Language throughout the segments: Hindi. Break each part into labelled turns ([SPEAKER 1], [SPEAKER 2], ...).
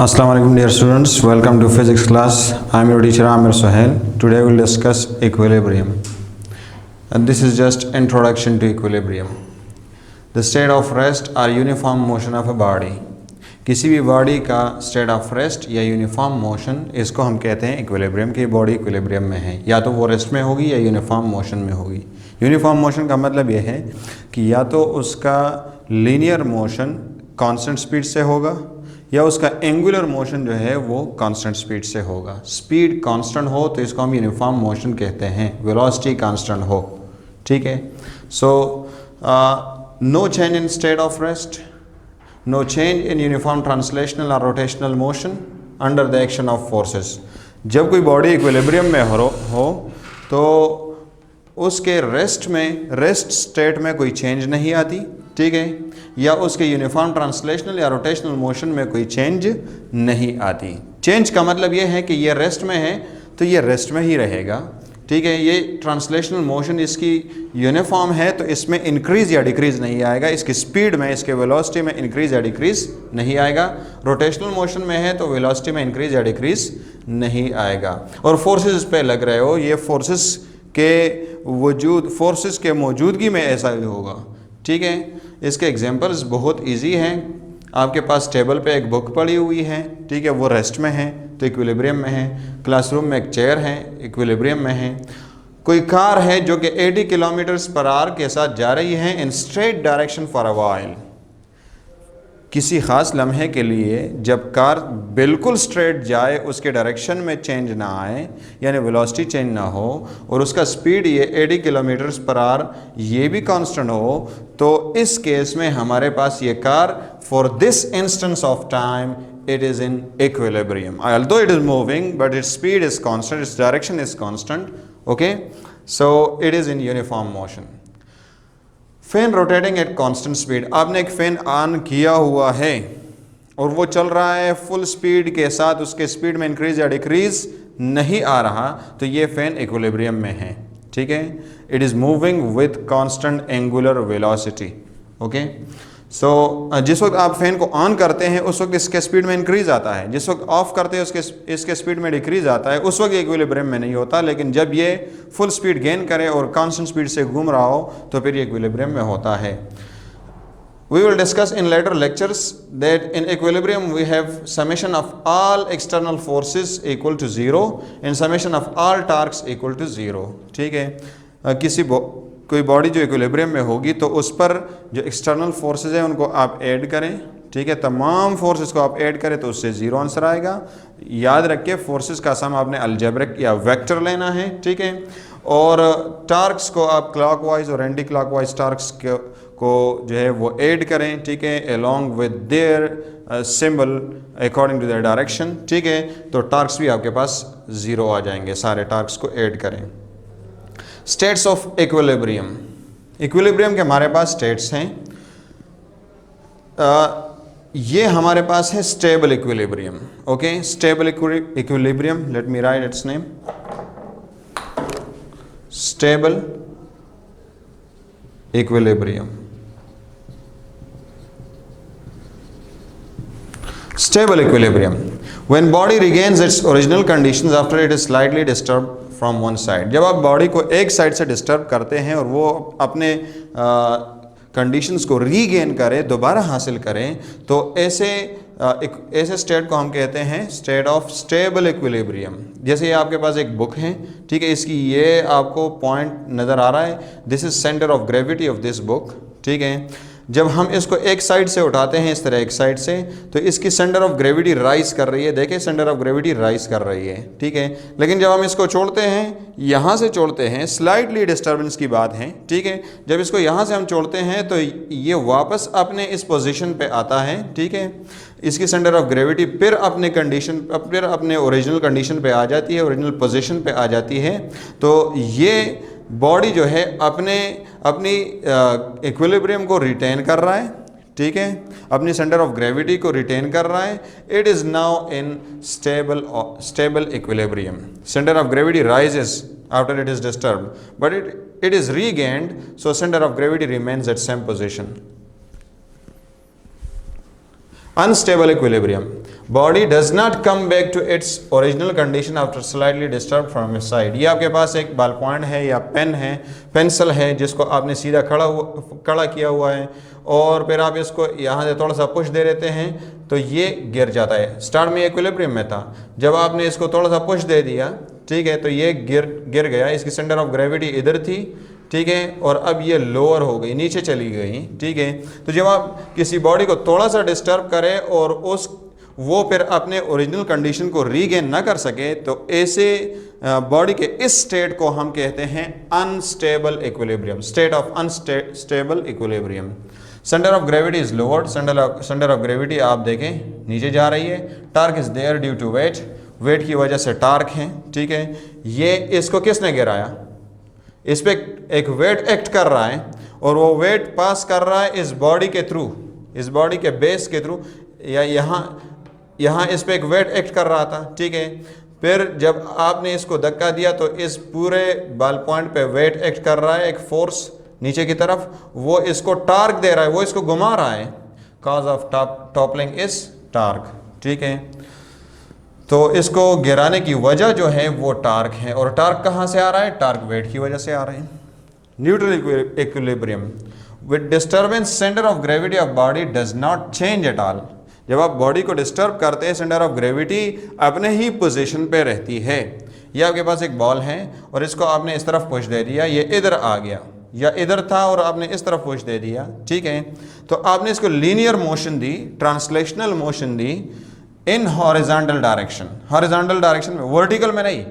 [SPEAKER 1] Assalamu alaikum dear students, welcome to physics class. I am your teacher Amir Sohail. Today we will discuss equilibrium. And this is just introduction to equilibrium. The state of rest or uniform motion of a body. किसी भी बॉडी का स्टेट ऑफ रेस्ट या यूनिफॉर्म मोशन, इसको हम कहते हैं इक्विलिब्रियम की बॉडी इक्विलिब्रियम में है, या तो वो रेस्ट में होगी या यूनिफॉर्म मोशन में होगी। यूनिफॉर्म मोशन का मतलब ये है कि या तो उसका लीनियर मोशन कांस्टेंट स्पीड से होगा या उसका एंगुलर मोशन जो है वो कांस्टेंट स्पीड से होगा। स्पीड कांस्टेंट हो तो इसको हम यूनिफॉर्म मोशन कहते हैं, वेलोसिटी कांस्टेंट हो, ठीक है। So no change in state of rest, no change in uniform translational और rotational motion under the action of forces. जब कोई बॉडी इक्विलिब्रियम में हो तो उसके रेस्ट स्टेट में कोई चेंज नहीं आती, ठीक है, या उसके यूनिफॉर्म ट्रांसलेशनल या रोटेशनल मोशन में कोई चेंज नहीं आती। चेंज का मतलब ये है कि ये रेस्ट में है तो ये रेस्ट में ही रहेगा, ठीक है। ये ट्रांसलेशनल मोशन इसकी यूनिफॉर्म है तो इसमें इंक्रीज या डिक्रीज नहीं आएगा, इसकी स्पीड में, इसके वेलोसिटी में इंक्रीज या डिक्रीज नहीं आएगा। रोटेशनल मोशन में है तो वेलोसिटी में इंक्रीज या डिक्रीज नहीं आएगा। और फोर्सेस इस पे लग रहे हो, ये फोर्सेस के मौजूदगी में ऐसा ही होगा, ठीक है। इसके एग्जांपल्स बहुत इजी हैं। आपके पास टेबल पे एक बुक पड़ी हुई है, ठीक है, वो रेस्ट में है तो इक्विलिब्रियम में है। क्लासरूम में एक चेयर है, इक्विलिब्रियम में है। कोई कार है जो कि 80 किलोमीटर्स पर आवर के साथ जा रही है in straight direction for a while. किसी ख़ास लम्हे के लिए जब कार बिल्कुल स्ट्रेट जाए, उसके डायरेक्शन में चेंज ना आए, यानी वेलोसिटी चेंज ना हो, और उसका स्पीड ये 80 किलोमीटर्स पर आवर ये भी कांस्टेंट हो, तो इस केस में हमारे पास ये car for this instance of time it is in equilibrium. Although it is moving, but its speed is constant, its direction is constant, okay? So it is in uniform motion. Fan rotating at constant speed. आपने एक फ़ैन ऑन किया हुआ है और वो चल रहा है फुल स्पीड के साथ, उसके स्पीड में इंक्रीज या डिक्रीज नहीं आ रहा, तो ये फ़ैन इक्विलिब्रियम में है, ठीक है। It is moving with constant angular velocity, okay. So जिस वक्त आप फ़ैन को ऑन करते हैं उस वक्त इसके स्पीड में इंक्रीज आता है, जिस वक्त ऑफ करते हैं इसके स्पीड में डिक्रीज आता है, उस वक्त इक्विलिब्रियम में नहीं होता। लेकिन जब ये फुल स्पीड गेन करे और कांस्टेंट स्पीड से घूम रहा हो तो फिर ये इक्विलिब्रियम में होता है। We will discuss in later lectures that in equilibrium we have summation of all external forces equal to 0 and summation of all torques equal to 0, ठीक है। कोई बॉडी जो इक्विलिब्रियम में होगी तो उस पर जो एक्सटर्नल फोर्सेस हैं उनको आप ऐड करें, ठीक है। तमाम फोर्सेस को आप ऐड करें तो उससे 0 आंसर आएगा। याद रखिए फोर्सेस का सम आपने अलजेब्रिक या वेक्टर लेना है, ठीक है। और टार्क्स को आप क्लॉकवाइज और एंटी क्लॉकवाइज टार्क्स को जो है वो ऐड करें, ठीक है, along with their symbol according to their direction, ठीक है। तो टार्क्स भी आपके पास 0 आ जाएंगे, सारे टार्क्स को ऐड करें। States of equilibrium. इक्विलिब्रियम के हमारे पास स्टेट्स हैं। ये हमारे पास है stable equilibrium, okay. Stable equilibrium, let me right it's name, stable equilibrium. Stable equilibrium. When body regains its original conditions after it is slightly disturbed from one side. जब आप बॉडी को एक साइड से डिस्टर्ब करते हैं और वो अपने कंडीशंस को रीगेन करें, दोबारा हासिल करें, तो ऐसे स्टेट को हम कहते हैं स्टेट ऑफ स्टेबल इक्विलिब्रियम। जैसे ये आपके पास एक बुक है, ठीक है, इसकी ये आपको पॉइंट नज़र आ रहा है, this is centre of gravity of this book, ठीक है। जब हम इसको एक साइड से उठाते हैं इस तरह एक साइड से, तो इसकी सेंटर ऑफ ग्रेविटी राइज कर रही है, देखिए सेंटर ऑफ ग्रेविटी राइज कर रही है, ठीक है। लेकिन जब हम इसको छोड़ते हैं, यहाँ से छोड़ते हैं, स्लाइटली डिस्टर्बेंस की बात है, ठीक है। जब इसको यहाँ से हम छोड़ते हैं तो ये वापस अपने इस पोजीशन पे आता है, ठीक है। इसकी सेंटर ऑफ ग्रेविटी फिर अपने ओरिजिनल कंडीशन पे आ जाती है, ओरिजिनल पोजीशन पे आ जाती है। तो ये बॉडी जो है अपनी इक्विलिब्रियम को रिटेन कर रहा है, ठीक है, अपनी सेंटर ऑफ ग्रेविटी को रिटेन कर रहा है। It is now in stable equilibrium. Centre of gravity rises after it is disturbed, but it is regained, so centre of gravity remains at same position. Unstable equilibrium. Body does not come back to its original condition after slightly disturbed from its side. ये आपके पास एक बॉल पॉइंट है या पेन है, पेंसिल है, जिसको आपने सीधा खड़ा किया हुआ है और फिर आप इसको यहाँ से थोड़ा सा पुश दे देते हैं तो ये गिर जाता है। स्टार्ट में इक्विलिब्रियम में था, जब आपने इसको थोड़ा सा पुश दे दिया, ठीक है, तो ये गिर गया। इसकी सेंटर ऑफ ग्रेविटी इधर थी, ठीक है, और अब ये लोअर हो गई, नीचे चली गई, ठीक है। तो जब आप किसी बॉडी को थोड़ा सा डिस्टर्ब करें और वो फिर अपने ओरिजिनल कंडीशन को रीगेन ना कर सके, तो ऐसे बॉडी के इस स्टेट को हम कहते हैं unstable equilibrium, state of unstable equilibrium. Centre of gravity is lowered, centre of gravity आप देखें नीचे जा रही है। Torque is there due to weight की वजह से टार्क है, ठीक है। ये इसको किसने गिराया? इस पे एक वेट एक्ट कर रहा है और वो वेट पास कर रहा है इस बॉडी के थ्रू, इस बॉडी के बेस के थ्रू, या यहाँ इस पे एक वेट एक्ट कर रहा था, ठीक है। फिर जब आपने इसको धक्का दिया तो इस पूरे बॉल पॉइंट पे वेट एक्ट कर रहा है, एक फोर्स नीचे की तरफ, वो इसको टार्क दे रहा है, वो इसको घुमा रहा है। Cause of toppling is torque, ठीक है। तो इसको गिराने की वजह जो है वो टार्क है, और टार्क कहाँ से आ रहा है? टार्क वेट की वजह से आ रहा है। Neutral equilibrium with disturbance centre of gravity of body does not change at all. जब आप बॉडी को डिस्टर्ब करते हैं, सेंटर ऑफ ग्रेविटी अपने ही पोजीशन पे रहती है। ये आपके पास एक बॉल है और इसको आपने इस तरफ पुश दे दिया, ये इधर आ गया, या इधर था और आपने इस तरफ पुश दे दिया, ठीक है। तो आपने इसको linear motion the, translational motion the in horizontal direction, horizontal direction में, वर्टिकल में नहीं,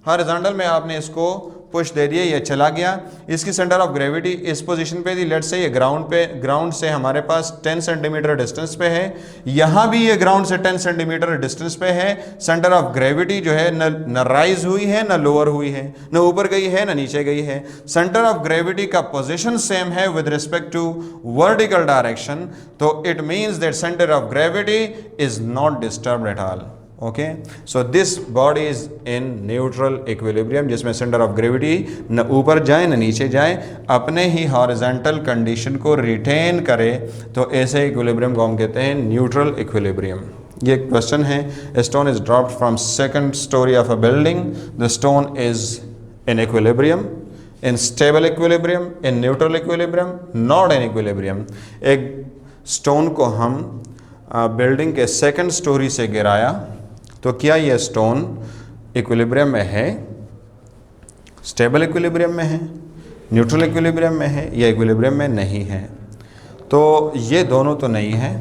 [SPEAKER 1] हॉरिजॉन्टल में आपने इसको पुश दे दिया, ये चला गया। इसकी सेंटर ऑफ ग्रेविटी इस पोजीशन पे थी, लेट्स से ये ग्राउंड से हमारे पास 10 सेंटीमीटर डिस्टेंस पे है, यहाँ भी ये ग्राउंड से 10 सेंटीमीटर डिस्टेंस पे है। सेंटर ऑफ ग्रेविटी जो है न राइज हुई है, न लोअर हुई है, न ऊपर गई है, न नीचे गई है। सेंटर ऑफ ग्रेविटी का पोजिशन सेम है with respect to vertical direction, तो it means that centre of gravity is not disturbed at all. Okay, so this body is in neutral equilibrium, जिसमें सेंटर ऑफ ग्रेविटी न ऊपर जाए न नीचे जाए, अपने ही हॉरिजॉन्टल कंडीशन को रिटेन करे, तो ऐसे इक्विलिब्रियम को हम कहते हैं न्यूट्रल इक्विलिब्रियम। ये क्वेश्चन है, a stone is dropped from second story of a building, the stone is in equilibrium, in stable equilibrium, in neutral equilibrium, not in equilibrium. एक स्टोन को हम बिल्डिंग के सेकंड स्टोरी से गिराया, तो क्या यह स्टोन इक्विलिब्रियम में है, स्टेबल इक्विलिब्रियम में है, न्यूट्रल इक्विलिब्रियम में है, या इक्विलिब्रियम में नहीं है? तो ये दोनों तो नहीं है,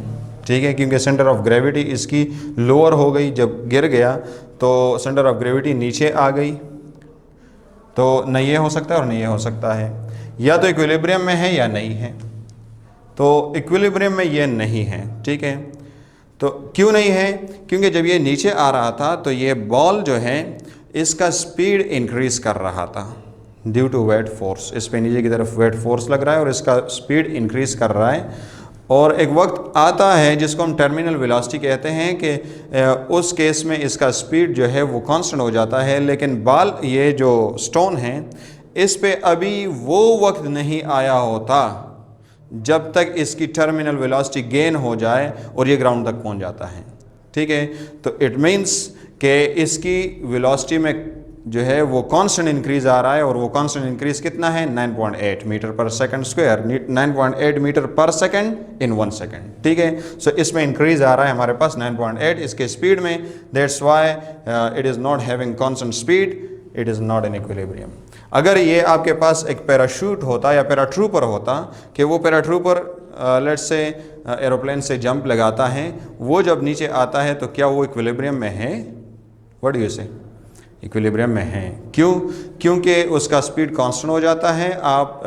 [SPEAKER 1] ठीक है, क्योंकि सेंटर ऑफ ग्रेविटी इसकी लोअर हो गई, जब गिर गया तो सेंटर ऑफ ग्रेविटी नीचे आ गई, तो न ये हो सकता है और नहीं ये हो सकता है, या तो इक्विलिब्रियम में है या नहीं है। तो इक्विलिब्रियम में ये नहीं है, ठीक है। तो क्यों नहीं है? क्योंकि जब ये नीचे आ रहा था तो ये बॉल जो है इसका स्पीड इंक्रीज कर रहा था ड्यू टू वेट फोर्स, इस पे नीचे की तरफ वेट फोर्स लग रहा है और इसका स्पीड इंक्रीज कर रहा है। और एक वक्त आता है जिसको हम टर्मिनल वेलोसिटी कहते हैं कि उस केस में इसका स्पीड जो है वो कांस्टेंट हो जाता है, लेकिन बॉल, ये जो स्टोन है, इस पे अभी वो वक्त नहीं आया होता जब तक इसकी टर्मिनल वेलोसिटी गेन हो जाए और ये ग्राउंड तक पहुंच जाता है, ठीक है। तो इट मीन्स कि इसकी वेलोसिटी में जो है वो कांस्टेंट इंक्रीज आ रहा है, और वो कांस्टेंट इंक्रीज कितना है? 9.8 मीटर पर सेकंड स्क्वायर, 9.8 मीटर पर सेकंड इन 1 सेकंड, ठीक है। सो इसमें इंक्रीज आ रहा है हमारे पास 9.8 इसके स्पीड में, that's why it is not having constant speed, it is not in equilibrium. अगर ये आपके पास एक पैराशूट होता या पैराट्रूपर होता, कि वो पैराट्रूपर लेट्स से एरोप्लेन से जंप लगाता है, वो जब नीचे आता है तो क्या वो इक्विलिब्रियम में है? व्हाट डू यू से? इक्विलिब्रियम में है। क्यों? क्योंकि उसका स्पीड कांस्टेंट हो जाता है। आप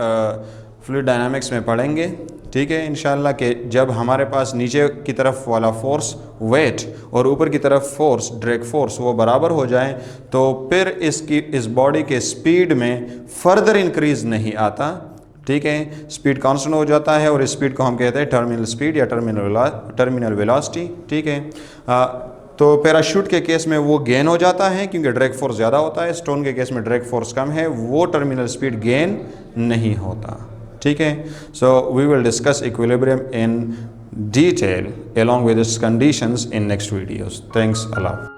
[SPEAKER 1] फ्लूइड डायनामिक्स में पढ़ेंगे, ठीक है, इंशाल्लाह, कि जब हमारे पास नीचे की तरफ वाला फोर्स वेट और ऊपर की तरफ फोर्स ड्रैग फोर्स वो बराबर हो जाए, तो फिर इस बॉडी के स्पीड में फर्दर इंक्रीज नहीं आता, ठीक है, स्पीड कांस्टेंट हो जाता है, और इस स्पीड को हम कहते हैं टर्मिनल स्पीड या टर्मिनल वेलोसिटी, ठीक है। तो पैराशूट के केस में वो गेन हो जाता है क्योंकि ड्रैग फोर्स ज़्यादा होता है, स्टोन के केस में ड्रैग फोर्स कम है, वो टर्मिनल स्पीड गेन नहीं होता, ठीक है। So we will discuss equilibrium in detail along with its conditions in next videos. Thanks a lot.